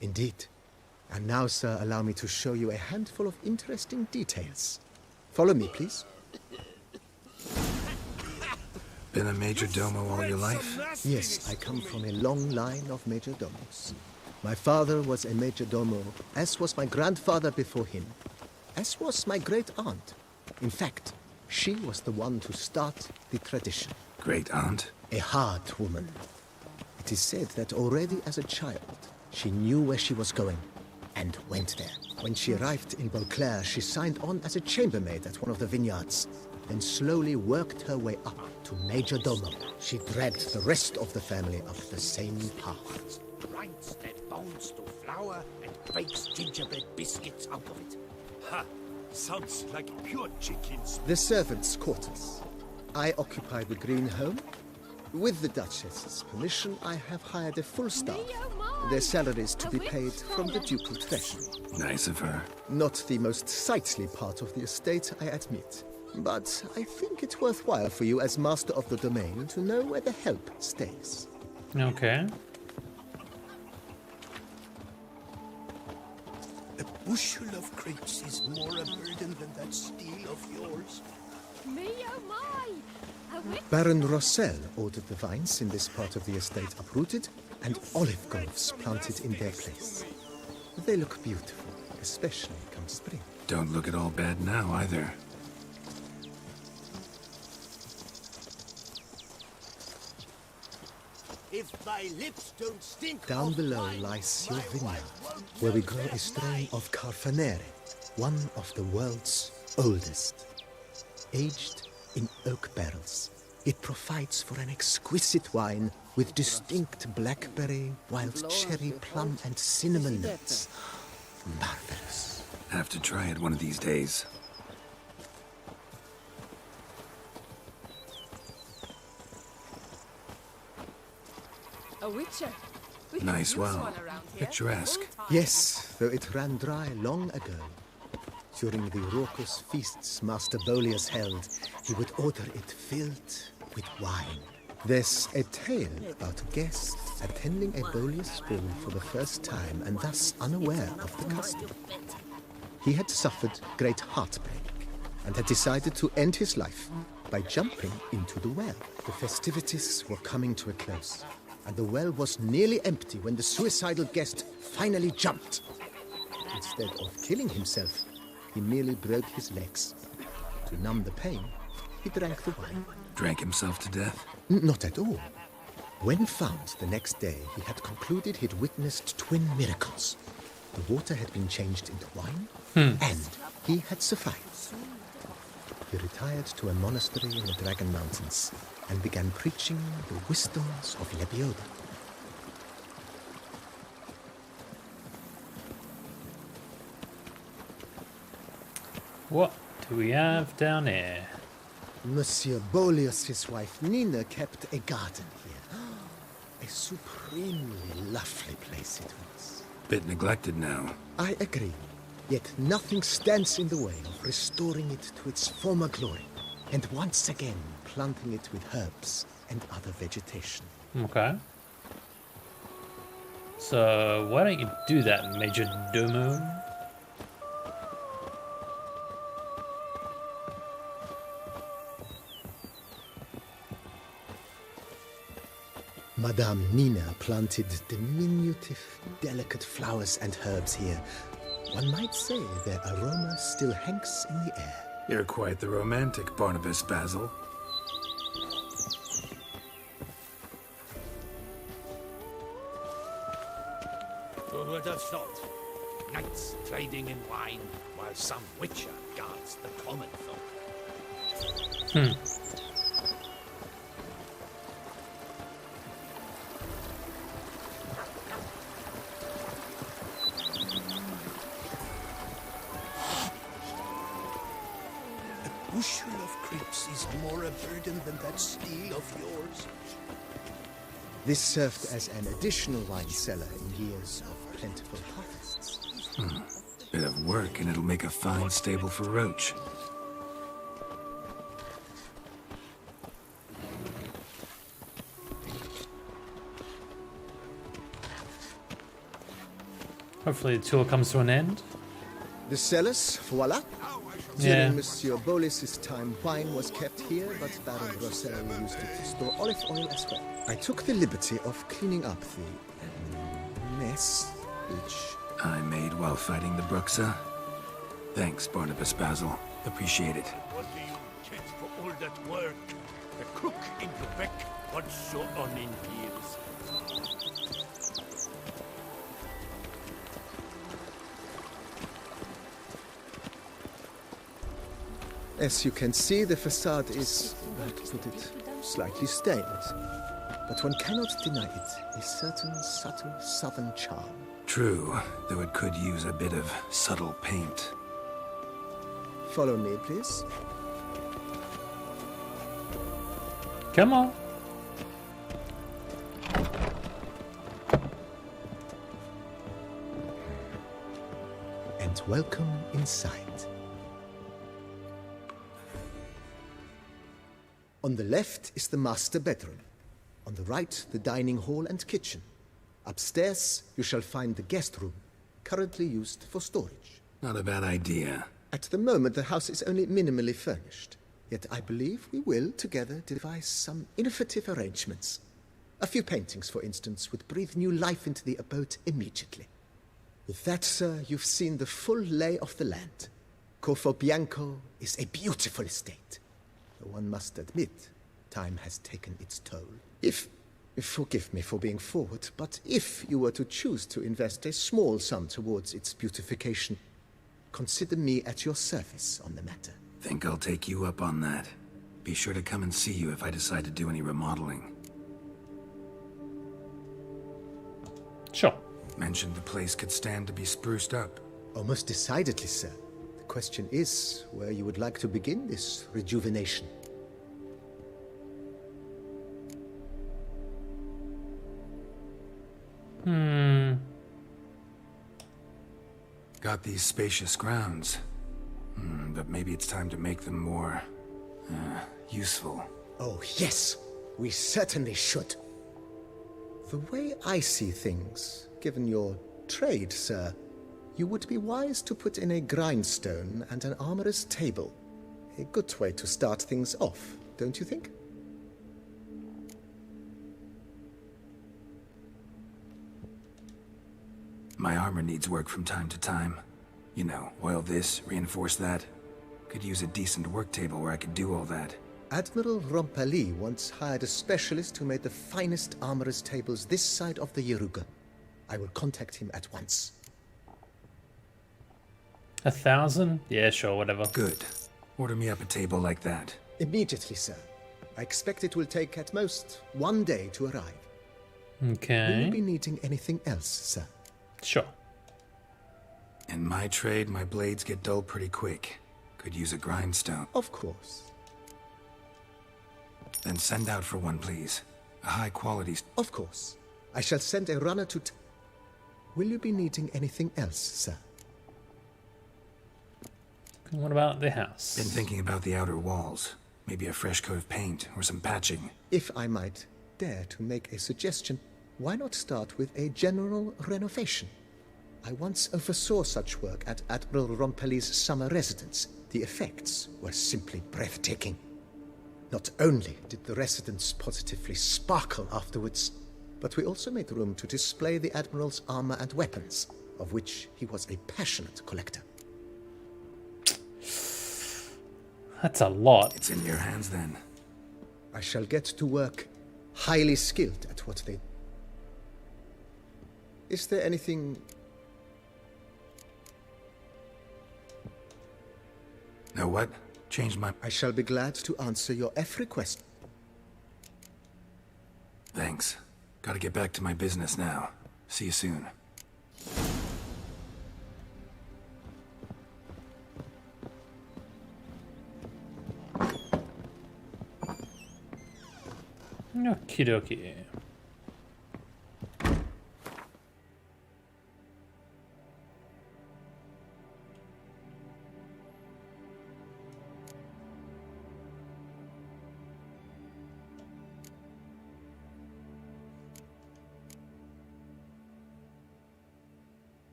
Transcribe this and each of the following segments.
Indeed. And now, sir, allow me to show you a handful of interesting details. Follow me, please. Been a major domo all your life? Yes, I come from a long line of major domos. My father was a major domo, as was my grandfather before him, as was my great aunt. In fact, she was the one to start the tradition. Great aunt? A hard woman. It is said that already as a child, she knew where she was going and went there. When she arrived in Beauclair, she signed on as a chambermaid at one of the vineyards, then slowly worked her way up to major domo. She dragged the rest of the family up the same path. Grinds dead bones to flour and bakes gingerbread biscuits out of it. Ha! Sounds like pure chickens. The servants' quarters. I occupy the green home. With the Duchess's permission, I have hired a full staff. Their salaries to be paid from the ducal treasury. Nice of her. Not the most sightly part of the estate, I admit. But I think it's worthwhile for you as master of the domain to know where the help stays. Okay. A bushel of grapes is more a burden than that steel of yours. Me oh my! Baron Rossel ordered the vines in this part of the estate uprooted and olive groves planted in their place. They look beautiful, especially come spring. Don't look at all bad now, either. If my lips don't stink Down of below wine, lies your my vineyard, wife won't where we know grow that a strain wine. of Carfanere, one of the world's oldest. Aged in oak barrels, it provides for an exquisite wine with distinct blackberry, wild cherry, plum, and cinnamon notes. Marvelous. Have to try it one of these days. A witcher. We Nice could use well. one around here. Picturesque. Yes, though it ran dry long ago. During the raucous feasts Master Bolius held, he would order it filled with wine. There's a tale about a guest attending a Bolius ball for the first time and thus unaware of the custom. He had suffered great heartbreak and had decided to end his life by jumping into the well. The festivities were coming to a close, and the well was nearly empty when the suicidal guest finally jumped. Instead of killing himself, he merely broke his legs. To numb the pain, he drank the wine. Drank himself to death? Not at all. When found the next day, he had concluded he'd witnessed twin miracles. The water had been changed into wine, and he had survived. He retired to a monastery in the Dragon Mountains and began preaching the wisdoms of Lebioda. What do we have down here? Monsieur Bolius' wife Nina kept a garden here. A supremely lovely place it was. Bit neglected now. I agree. Yet nothing stands in the way of restoring it to its former glory, and once again planting it with herbs and other vegetation. Okay. So, why don't you do that, Major Domo? Madame Nina planted diminutive, delicate flowers and herbs here. One might say their aroma still hangs in the air. You're quite the romantic, Barnabas Basil. Who would have thought? Knights trading in wine while some witcher guards the common folk. A bushel of grapes is more a burden than that steel of yours. This served as an additional wine cellar in years of plentiful harvests. Bit of work and it'll make a fine stable for Roach. Hopefully the tour comes to an end. The cellars, voila. Yeah. During Monsieur Bolis's time, wine was kept here, but Baron Rossel used it to store olive oil as well. I took the liberty of cleaning up the mess, which... I made while fighting the Bruxa. Thanks, Barnabas Basil. Appreciate it. What do you get for all that work? The crook in Quebec wants so on in peers. As you can see, the facade is, how to put it, slightly stained. But one cannot deny it, a certain subtle southern charm. True, though it could use a bit of subtle paint. Follow me, please. Come on. And welcome inside. On the left is the master bedroom. On the right, the dining hall and kitchen. Upstairs, you shall find the guest room, currently used for storage. Not a bad idea. At the moment, the house is only minimally furnished. Yet I believe we will, together, devise some innovative arrangements. A few paintings, for instance, would breathe new life into the abode immediately. With that, sir, you've seen the full lay of the land. Corvo Bianco is a beautiful estate. Though one must admit, time has taken its toll. Forgive me for being forward, but if you were to choose to invest a small sum towards its beautification, consider me at your service on the matter. Think I'll take you up on that. Be sure to come and see you if I decide to do any remodeling. Sure. Mentioned the place could stand to be spruced up. Oh, most decidedly, sir. The question is where you would like to begin this rejuvenation. Got these spacious grounds. But maybe it's time to make them more... useful. Oh, yes. We certainly should. The way I see things, given your trade, sir, you would be wise to put in a grindstone and an armorer's table. A good way to start things off, don't you think? My armor needs work from time to time. You know, oil this, reinforce that. Could use a decent work table where I could do all that. Admiral Rompali once hired a specialist who made the finest armorer's tables this side of the Yeruga. I will contact him at once. 1,000? Yeah, sure, whatever. Good. Order me up a table like that. Immediately, sir. I expect it will take at most 1 day to arrive. Will Okay. you be needing anything else, sir? Sure. In my trade, my blades get dull pretty quick. Could use a grindstone. Of course. Then send out for one, please. A high quality... Of course. I shall send a runner to... Will you be needing anything else, sir? What about the house? Been thinking about the outer walls. Maybe a fresh coat of paint or some patching. If I might dare to make a suggestion, why not start with a general renovation? I once oversaw such work at Admiral Rompeli's summer residence. The effects were simply breathtaking. Not only did the residence positively sparkle afterwards, but we also made room to display the Admiral's armor and weapons, of which he was a passionate collector. That's a lot. It's in your hands then. I shall get to work highly skilled at what they... Is there anything... Know what? Changed my... I shall be glad to answer your every question. Thanks. Gotta get back to my business now. See you soon. Okie dokie.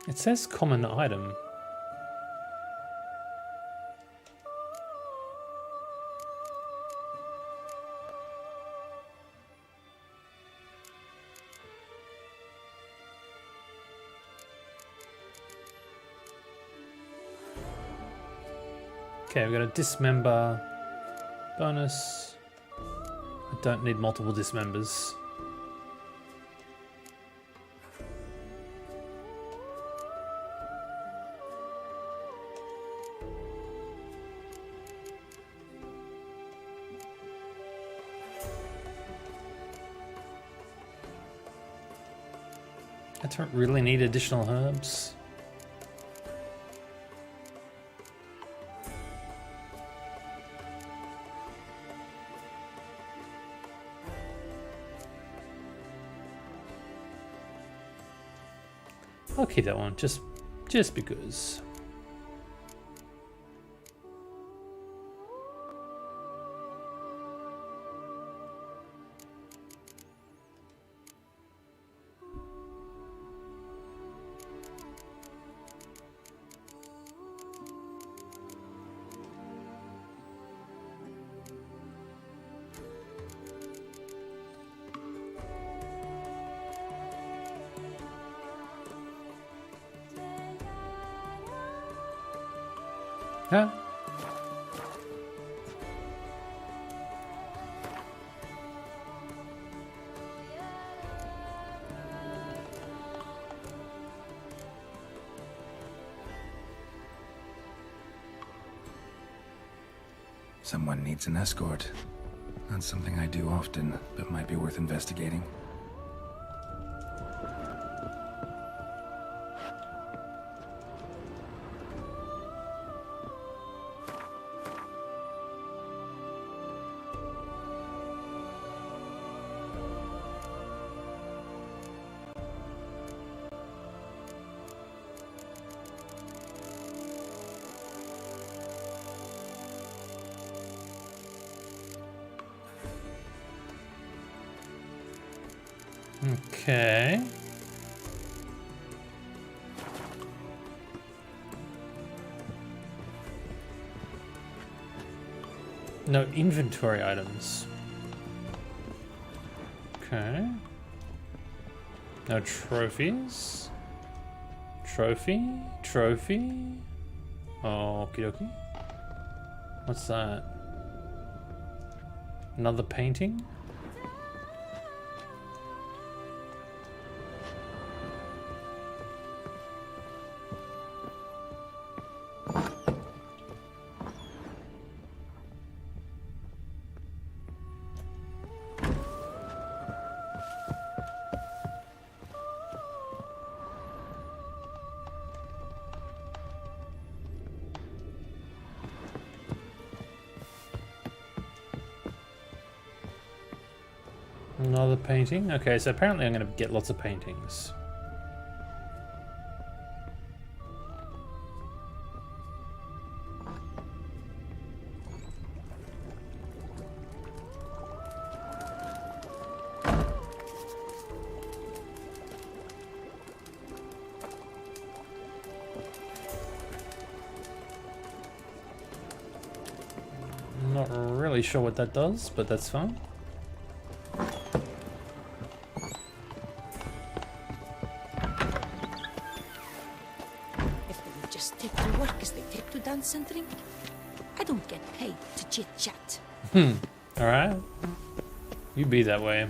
It says common item. Okay, we've got a dismember bonus. I don't need multiple dismembers. I don't really need additional herbs. I'll keep that one just because. Huh? Someone needs an escort. Not something I do often, but might be worth investigating. Okay. No inventory items. Okay. No trophies. Trophy? Trophy? Okie dokie. What's that? Another painting? Another painting? Okay, so apparently I'm going to get lots of paintings. I'm not really sure what that does, but that's fine. And drink. I don't get paid to chit chat. Alright. You be that way.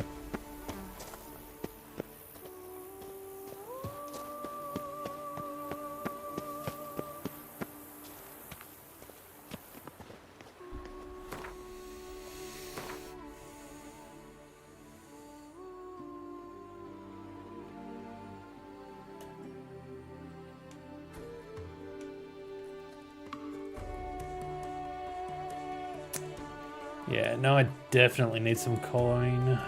Yeah, no, I definitely need some coin.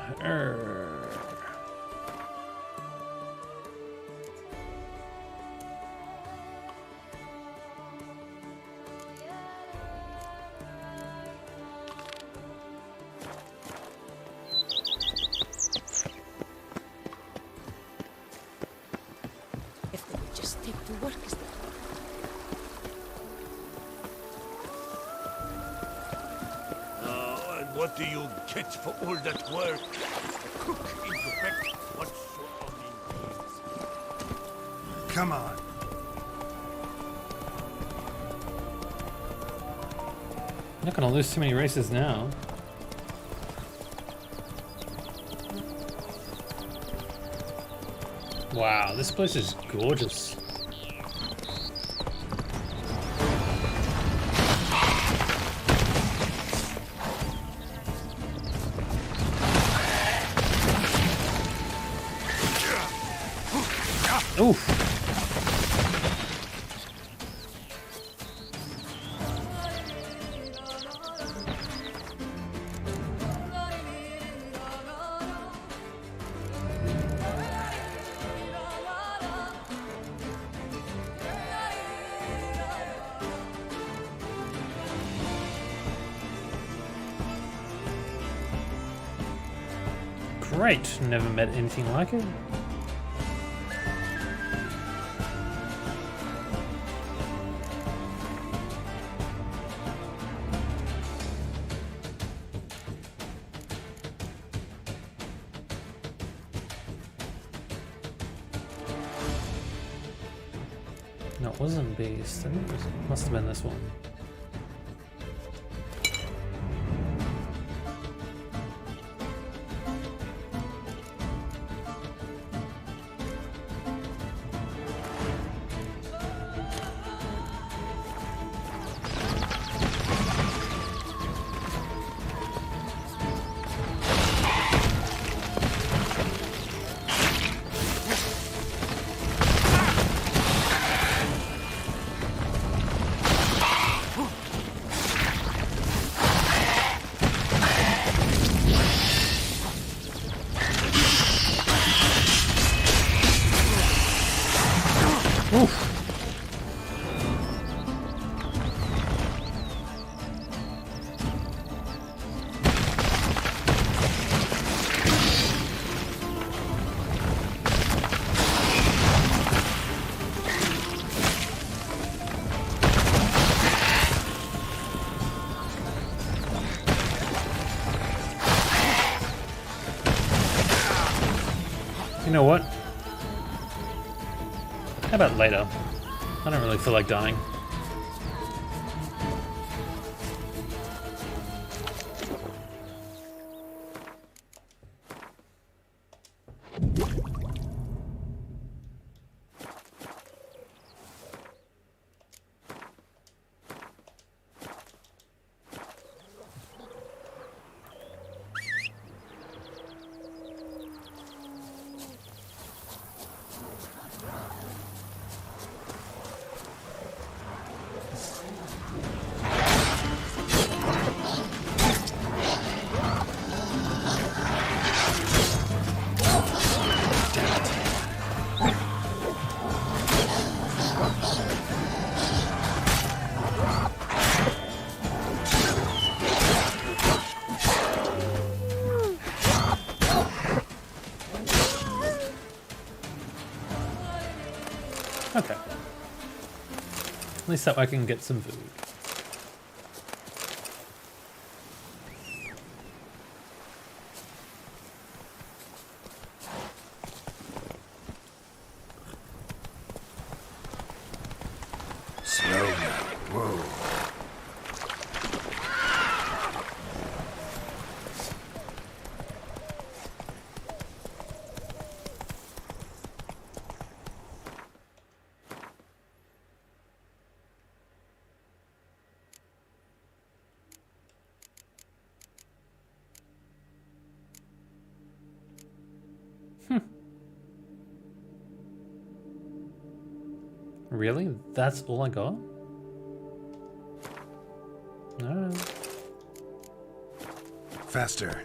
If they would just take to work is there? And what do you get for all that work? The cook in Quebec wants your onion rings. Come on. Not gonna lose too many races now. Wow, this place is gorgeous. Oof. Great, never met anything like it. No, it wasn't Beast. I think it must have been this one. You know what? How about later? I don't really feel like dying. Okay. At least that way I can get some food. Slow now. Whoa. Really? That's all I got? No. Faster.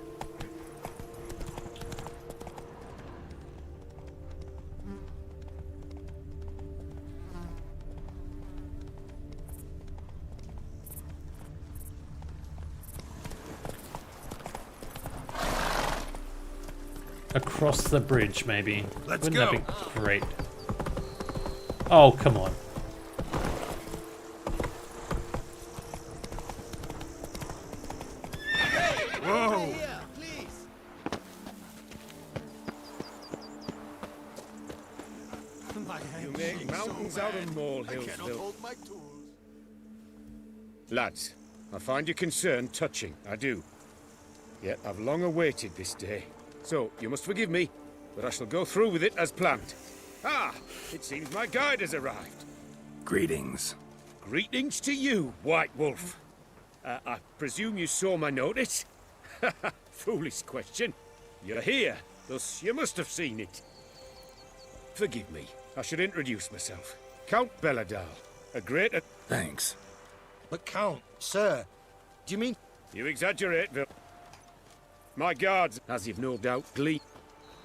Across the bridge, maybe. Let's Wouldn't go. that be great? Oh, come on. Whoa! You make mountains out of molehills, Phil. Lads, I find your concern touching, I do. Yet I've long awaited this day. So, you must forgive me, but I shall go through with it as planned. Ah, it seems my guide has arrived. Greetings. Greetings to you, White Wolf. I presume you saw my notice? Foolish question. You're here, thus you must have seen it. Forgive me, I should introduce myself. Count Belladal, a great... Thanks. But Count, sir, do you mean... You exaggerate, Vil. My guards, as you've no doubt gleaned,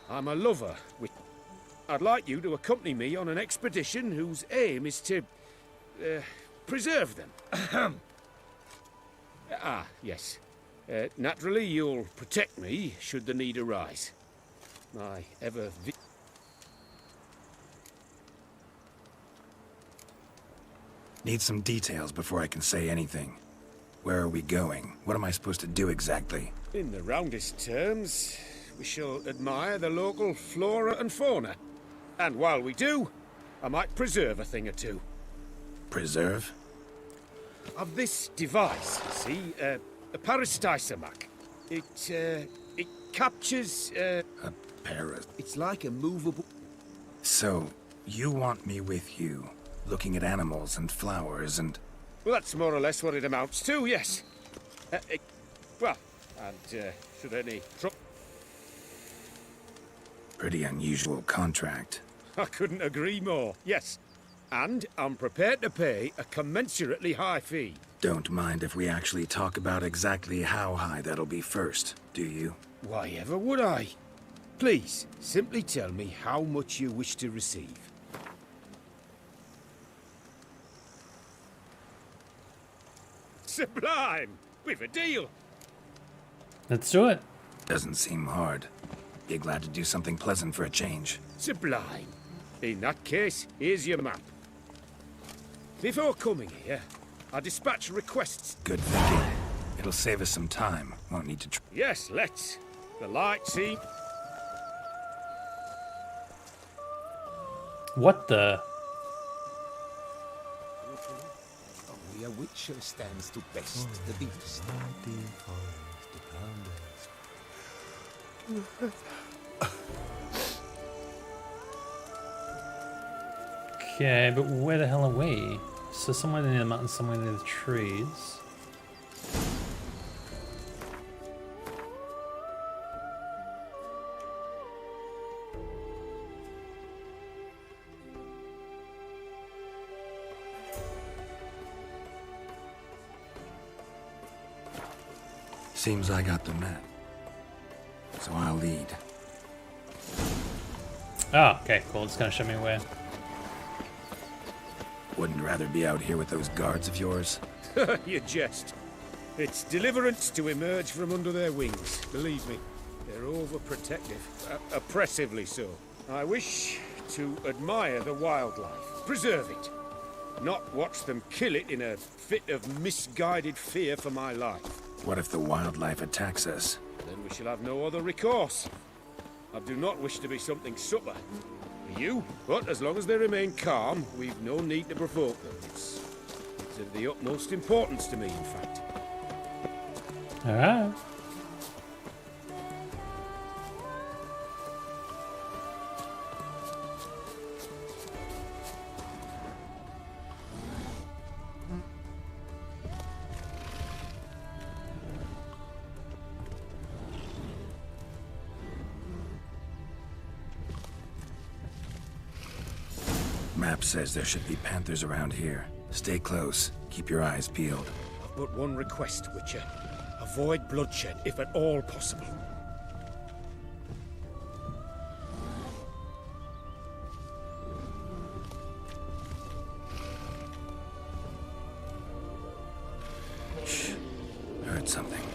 I'm a lover. I'd like you to accompany me on an expedition whose aim is to... preserve them. Yes. Naturally, you'll protect me should the need arise. My ever... Need some details before I can say anything. Where are we going? What am I supposed to do exactly? In the roundest terms, we shall admire the local flora and fauna. And while we do, I might preserve a thing or two. Preserve? Of this device, see, a Parastysomac. It captures, A paras... It's like a movable... So, you want me with you, looking at animals and flowers and... Well, that's more or less what it amounts to, yes. Well, and should any trouble... Pretty unusual contract. I couldn't agree more, yes. And I'm prepared to pay a commensurately high fee. Don't mind if we actually talk about exactly how high that'll be first, do you? Why ever would I? Please, simply tell me how much you wish to receive. Sublime! We've a deal! Let's do it. Doesn't seem hard. Be glad to do something pleasant for a change. Sublime. In that case, here's your map. Before coming here, I dispatched requests. Good thinking. It'll save us some time. Won't need to... Yes, let's. The light seem... What the? Only a witcher stands to best the beast. Okay, but where the hell are we? So somewhere near the mountain, somewhere near the trees. Seems I got the map. So I'll lead. Oh, okay, cool. It's gonna show me where. Wouldn't rather be out here with those guards of yours? You jest. It's deliverance to emerge from under their wings, believe me. They're overprotective, oppressively so. I wish to admire the wildlife, preserve it, not watch them kill it in a fit of misguided fear for my life. What if the wildlife attacks us? Then we shall have no other recourse. I do not wish to be something supper for you, but as long as they remain calm, we've no need to provoke them. It's of the utmost importance to me, in fact. Alright. Map says there should be panthers around here. Stay close. Keep your eyes peeled. I've but one request, Witcher. Avoid bloodshed, if at all possible. Shh. Heard something.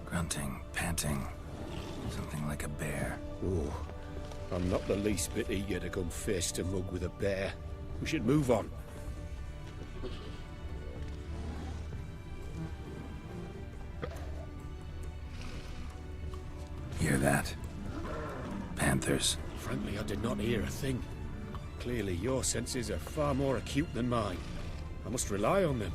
Grunting, panting. Something like a bear. Oh, I'm not the least bit eager to come face to mug with a bear. We should move on. Hear that? Panthers. Frankly, I did not hear a thing. Clearly, your senses are far more acute than mine. I must rely on them.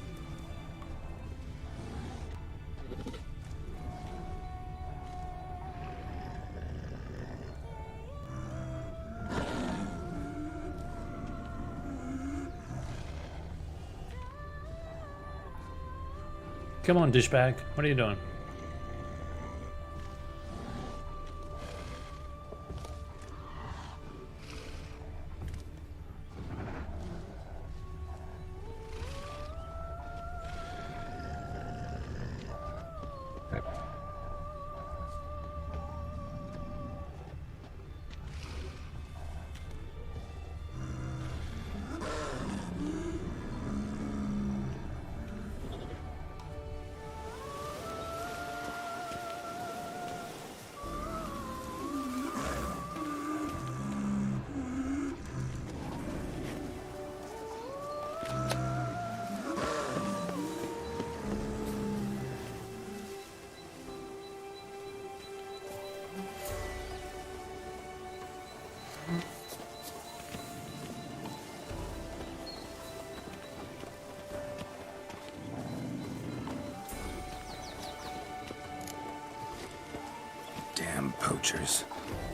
Come on, douchebag. What are you doing? Damn poachers.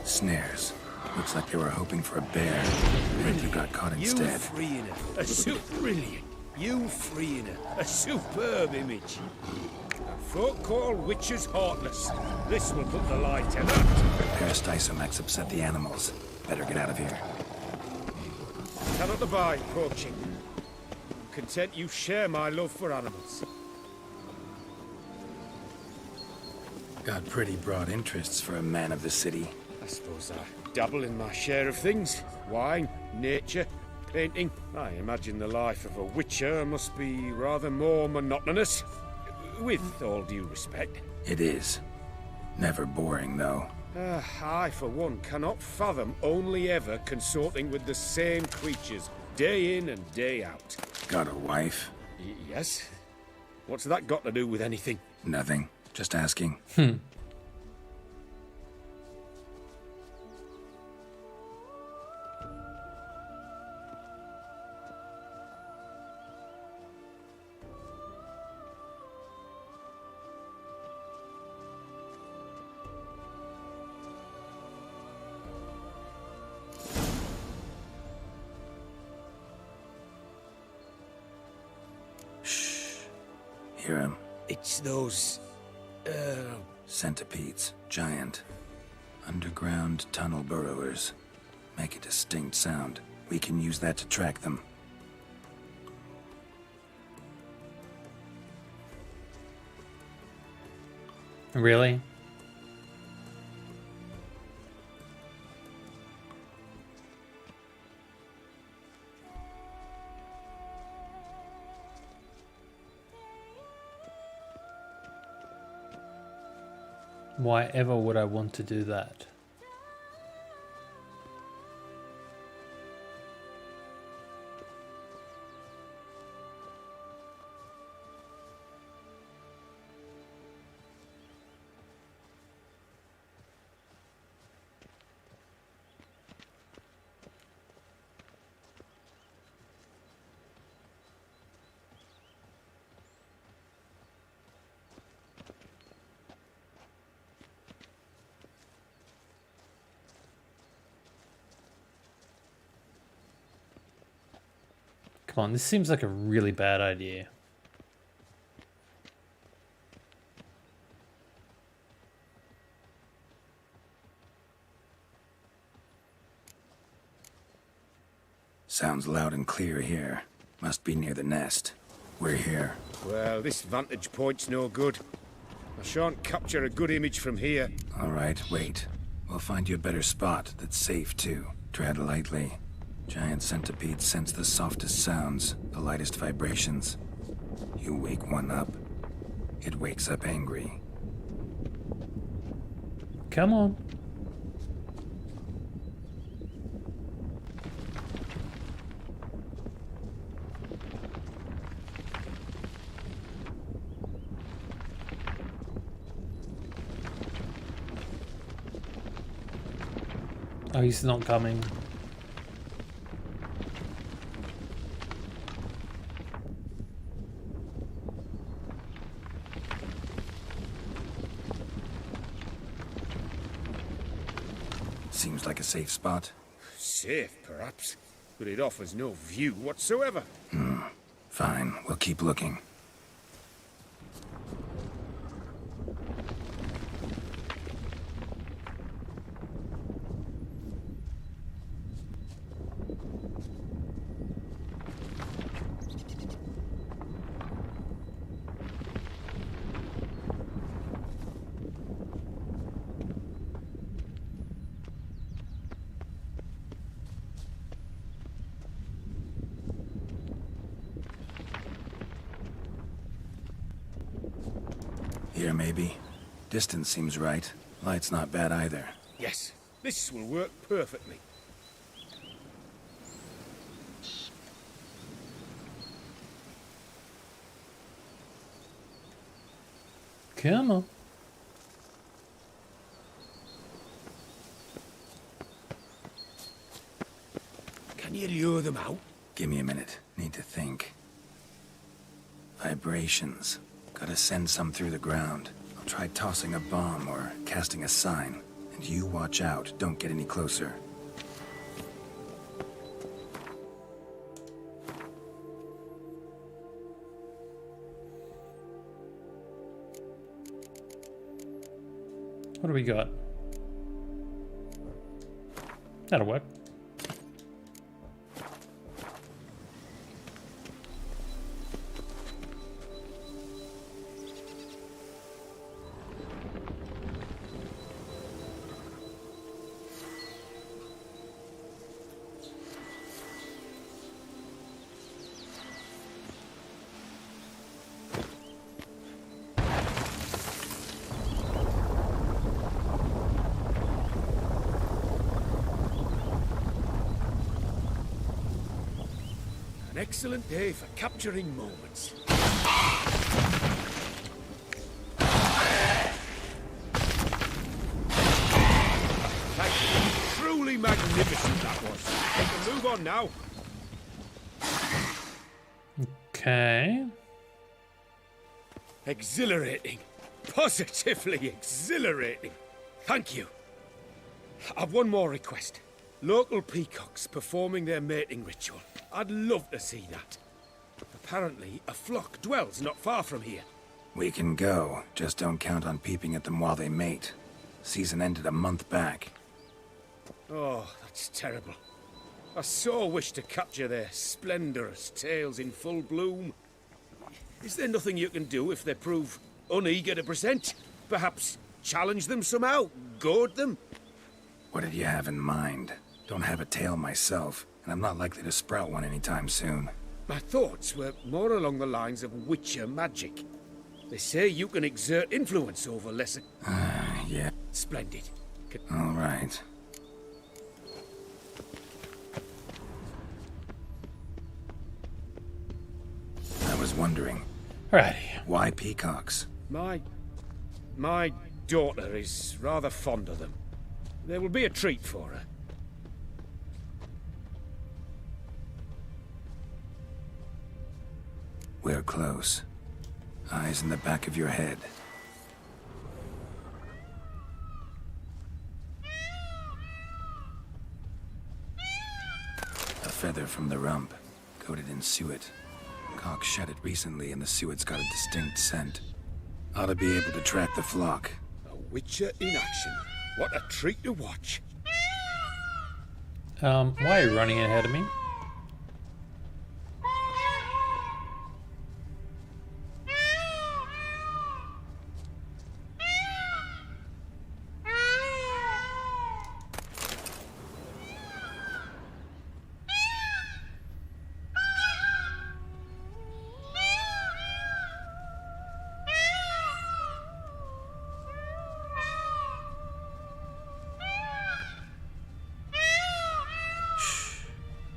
Snares. Looks like they were hoping for a bear. They got caught You instead. freeing her. Brilliant. You freeing her. A superb image. Folk call witches heartless. This will put the lie to that. Peristysomax upset the animals. Better get out of here. Cannot abide poaching. I'm content you share my love for animals. Got pretty broad interests for a man of the city. I suppose I dabble in my share of things. Wine, nature, painting. I imagine the life of a witcher must be rather more monotonous. With all due respect. It is. Never boring, though. I, for one, cannot fathom only ever consorting with the same creatures, day in and day out. Got a wife? Yes? What's that got to do with anything? Nothing. Just asking. Hear him? It's those... Centipedes. Giant. Underground tunnel burrowers. Make a distinct sound. We can use that to track them. Really? Why ever would I want to do that? Come on, this seems like a really bad idea. Sounds loud and clear here. Must be near the nest. We're here. Well, this vantage point's no good. I shan't capture a good image from here. All right, wait. We'll find you a better spot that's safe, too. Tread lightly. Giant centipedes sense the softest sounds, the lightest vibrations. You wake one up, it wakes up angry. Come on. he's not coming. Seems like a safe spot. Safe, perhaps, but it offers no view whatsoever. Fine, we'll keep looking. Here, maybe. Distance seems right. Light's not bad either. Yes, this will work perfectly. Come on. Can you lure them out? Give me a minute. Need to think. Vibrations. Gotta send some through the ground. I'll try tossing a bomb or casting a sign. And you watch out. Don't get any closer. What do we got? That'll work. An excellent day for capturing moments. Thank you. Truly magnificent that was. We can move on now. Okay. Exhilarating. Positively exhilarating. Thank you. I've one more request. Local peacocks performing their mating ritual. I'd love to see that. Apparently, a flock dwells not far from here. We can go. Just don't count on peeping at them while they mate. Season ended a month back. Oh, that's terrible. I so wish to capture their splendorous tails in full bloom. Is there nothing you can do if they prove uneager to present? Perhaps challenge them somehow? Goad them? What did you have in mind? Don't have a tail myself, and I'm not likely to sprout one anytime soon. My thoughts were more along the lines of Witcher magic. They say you can exert influence over lesser... Yeah, Splendid. all right. I was wondering, Alrighty. why peacocks? My daughter is rather fond of them. There will be a treat for her. We're close. Eyes in the back of your head. A feather from the rump, coated in suet. Cock shed it recently and the suet's got a distinct scent. Ought to be able to track the flock. A Witcher in action. What a treat to watch. Why are you running ahead of me?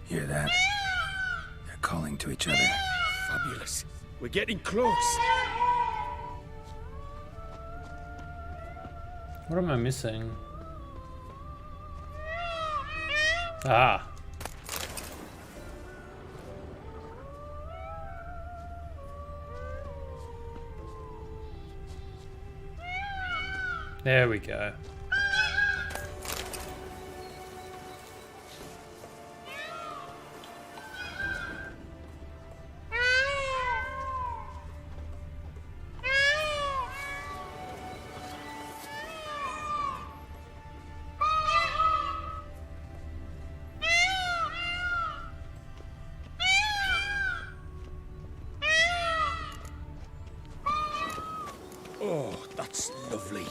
Hear that? They're calling to each other. Fabulous. We're getting close. What am I missing? Ah. There we go. Oh, that's lovely.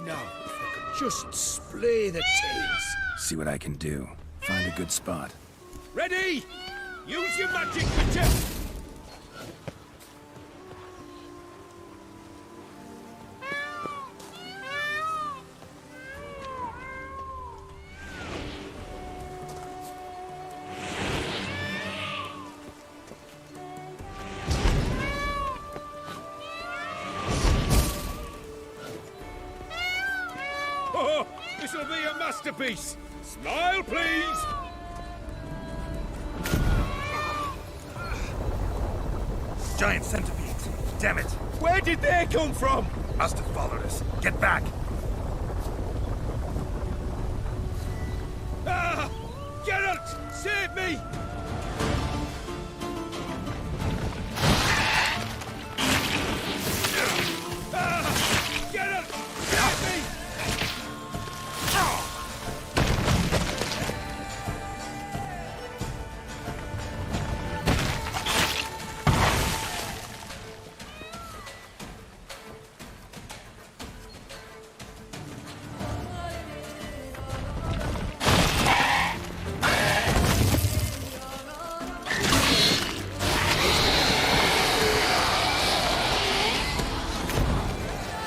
Now, if I could just splay the tails. See what I can do. Find a good spot. Ready? Use your magic, Witcher! Oh, this'll be a masterpiece. Smile, please. Giant centipedes! Damn it! Where did they come from? Must have followed us. Get back! Ah! Geralt, save me! Ah! Geralt, save me!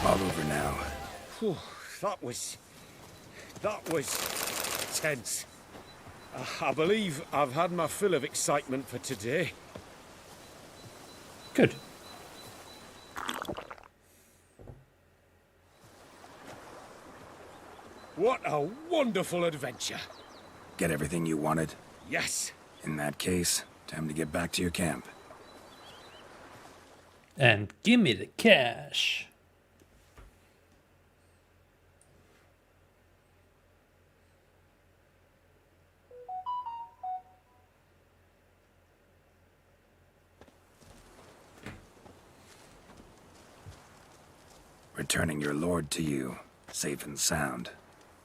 All over now. Whew, that was tense. I believe I've had my fill of excitement for today. Good. What a wonderful adventure. Get everything you wanted? Yes. In that case, time to get back to your camp. And give me the cash. Returning your lord to you, safe and sound.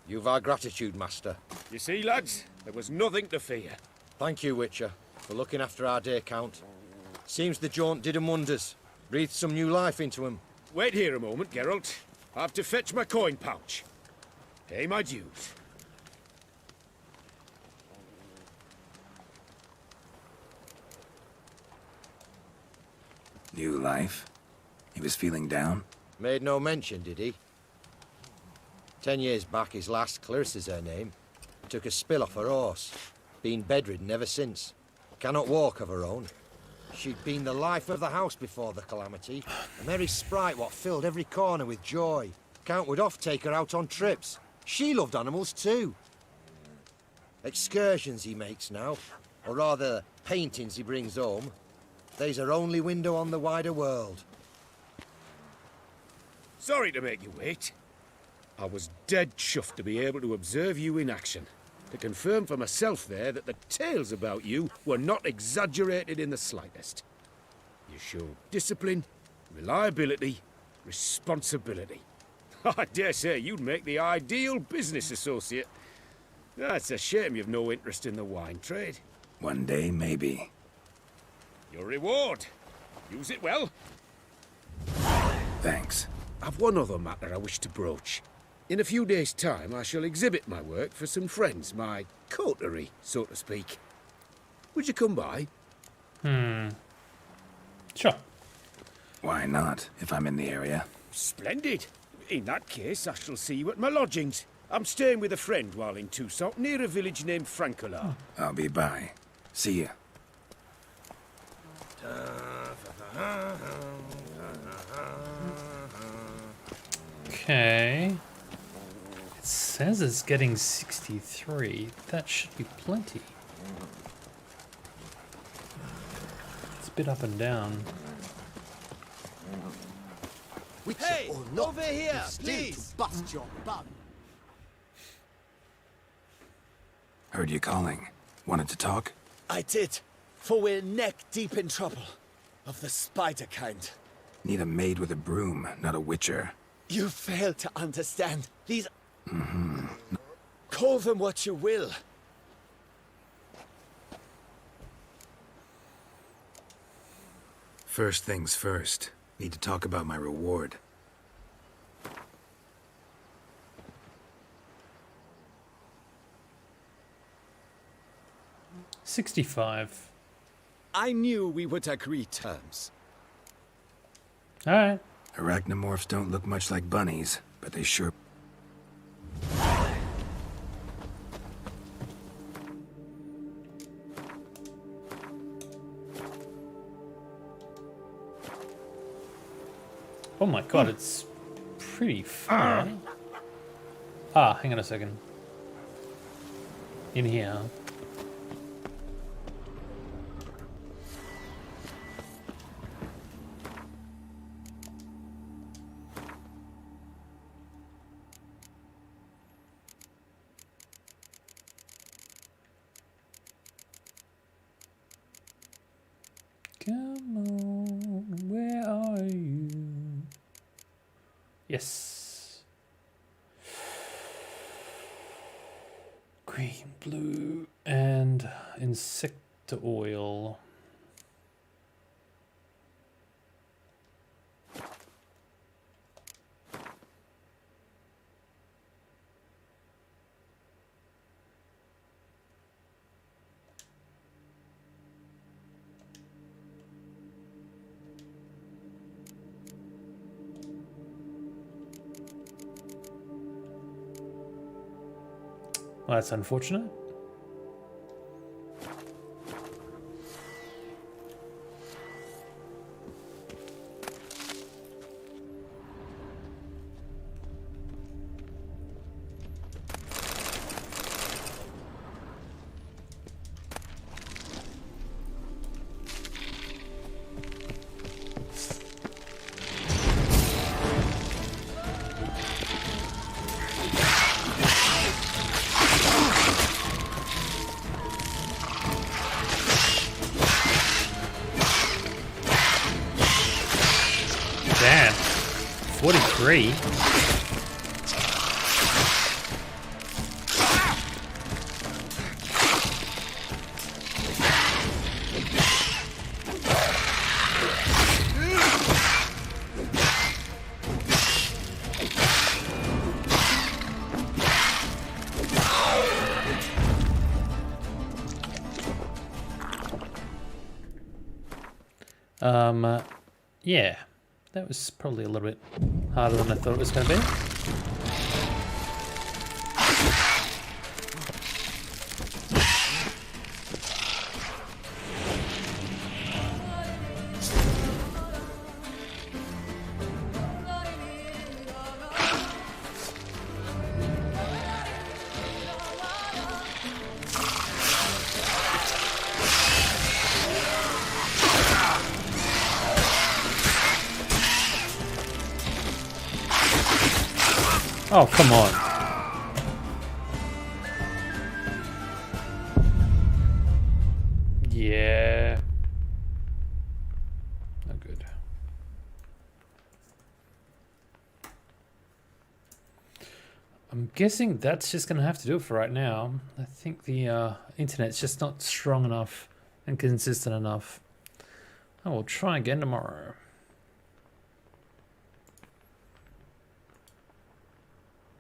You've our gratitude, Master. You see, lads, there was nothing to fear. Thank you, Witcher, for looking after our day count. Seems the jaunt did 'em wonders. Breathed some new life into 'em. Wait here a moment, Geralt. I have to fetch my coin pouch. Pay my dues. New life? He was feeling down? Made no mention, did he? 10 years back, his last, Clarissa's her name, took a spill off her horse. Been bedridden ever since. Cannot walk of her own. She'd been the life of the house before the calamity. A merry sprite what filled every corner with joy. Count would oft take her out on trips. She loved animals too. Excursions he makes now, or rather, paintings he brings home. They's her only window on the wider world. Sorry to make you wait. I was dead chuffed to be able to observe you in action. To confirm for myself there that the tales about you were not exaggerated in the slightest. You showed discipline, reliability, responsibility. I dare say you'd make the ideal business associate. It's a shame you've no interest in the wine trade. One day, maybe. Your reward. Use it well. Thanks. I've one other matter I wish to broach. In a few days' time, I shall exhibit my work for some friends, my coterie, so to speak. Would you come by? Sure. Why not, if I'm in the area? Splendid. In that case, I shall see you at my lodgings. I'm staying with a friend while in Toussaint, near a village named Francois. I'll be by. See ya. Okay. It's says it's getting 63. That should be plenty. It's a bit up and down. Hey, over here, Still please. to bust your bum. Heard you calling. Wanted to talk? I did, for we're neck deep in trouble. Of the spider kind. Need a maid with a broom, not a witcher. You fail to understand. These... Call them what you will. First things first. Need to talk about my reward. $65. I knew we would agree terms. Alright. Arachnomorphs don't look much like bunnies, but they sure... Oh my god, it's pretty far. Ah, hang on a second. In here. Come on, where are you? Yes. Green, blue, and insect oil. Well, that's unfortunate. Damn. 43. Yeah. That was probably a little bit harder than I thought it was going to be. Oh, come on. Yeah. No good. I'm guessing that's just going to have to do it for right now. I think the internet's just not strong enough and consistent enough. I will try again tomorrow.